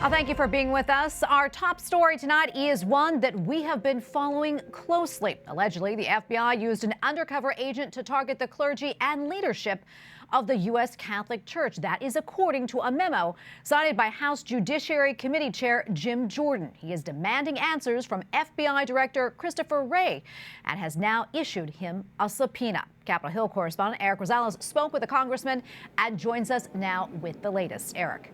Thank you for being with us. Our top story tonight is one that we have been following closely. Allegedly, the FBI used an undercover agent to target the clergy and leadership of the U.S. Catholic Church. That is according to a memo cited by House Judiciary Committee Chair Jim Jordan. He is demanding answers from FBI Director Christopher Wray and has now issued him a subpoena. Capitol Hill correspondent Erik Rosales spoke with the congressman and joins us now with the latest. Erik.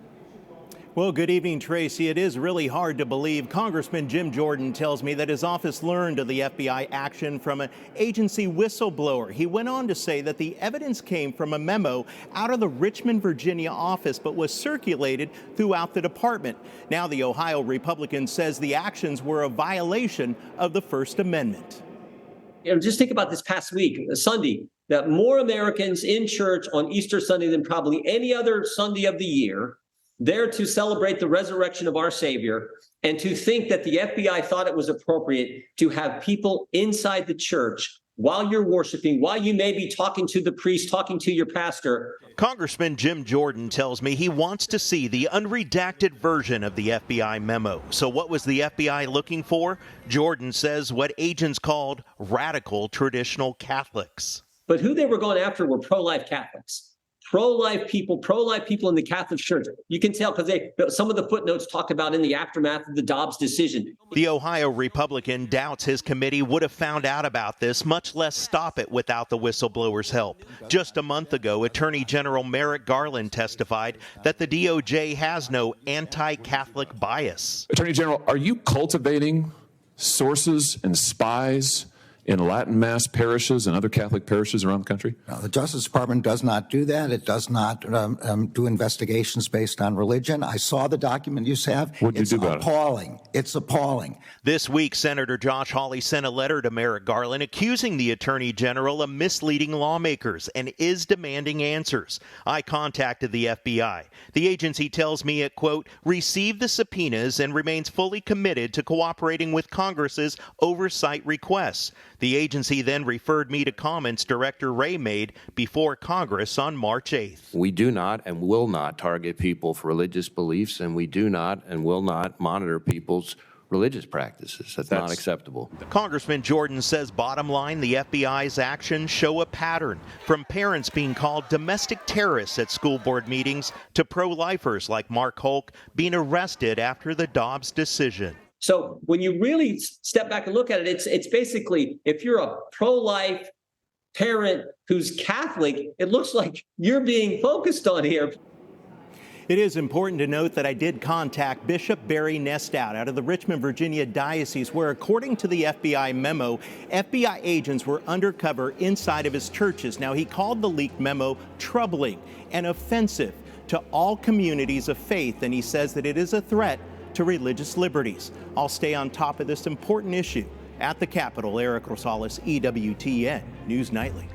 Well, good evening, Tracy. It is really hard to believe. Congressman Jim Jordan tells me that his office learned of the FBI action from an agency whistleblower. He went on to say that the evidence came from a memo out of the Richmond, Virginia office, but was circulated throughout the department. Now the Ohio Republican says the actions were a violation of the First Amendment. Just think about this past week, Sunday, that more Americans in church on Easter Sunday than probably any other Sunday of the year, there to celebrate the resurrection of our Savior, and to think that the FBI thought it was appropriate to have people inside the church while you're worshiping, while you may be talking to the priest, talking to your pastor. Congressman Jim Jordan tells me he wants to see the unredacted version of the FBI memo. So what was the FBI looking for? Jordan says what agents called radical traditional Catholics. But who they were going after were pro-life Catholics. Pro-life people in the Catholic Church. You can tell because some of the footnotes talk about in the aftermath of the Dobbs decision. The Ohio Republican doubts his committee would have found out about this, much less stop it without the whistleblower's help. Just a month ago, Attorney General Merrick Garland testified that the DOJ has no anti-Catholic bias. Attorney General, are you cultivating sources and spies in Latin Mass parishes and other Catholic parishes around the country? No, the Justice Department does not do that. It does not do investigations based on religion. I saw the document you have. What did you do about it? It's appalling. It's appalling. This week, Senator Josh Hawley sent a letter to Merrick Garland accusing the Attorney General of misleading lawmakers and is demanding answers. I contacted the FBI. The agency tells me it, quote, received the subpoenas and remains fully committed to cooperating with Congress's oversight requests. The agency then referred me to comments Director Wray made before Congress on March 8th. We do not and will not target people for religious beliefs, and we do not and will not monitor people's religious practices. That's not acceptable. Congressman Jordan says, bottom line, the FBI's actions show a pattern, from parents being called domestic terrorists at school board meetings to pro-lifers like Mark Holk being arrested after the Dobbs decision. So when you really step back and look at it, it's basically, if you're a pro-life parent who's Catholic, it looks like you're being focused on here. It is important to note that I did contact Bishop Barry Nestout out of the Richmond, Virginia diocese, where, according to the FBI memo, FBI agents were undercover inside of his churches. Now, he called the leaked memo troubling and offensive to all communities of faith, and he says that it is a threat to religious liberties. I'll stay on top of this important issue at the Capitol. Erik Rosales, EWTN News Nightly.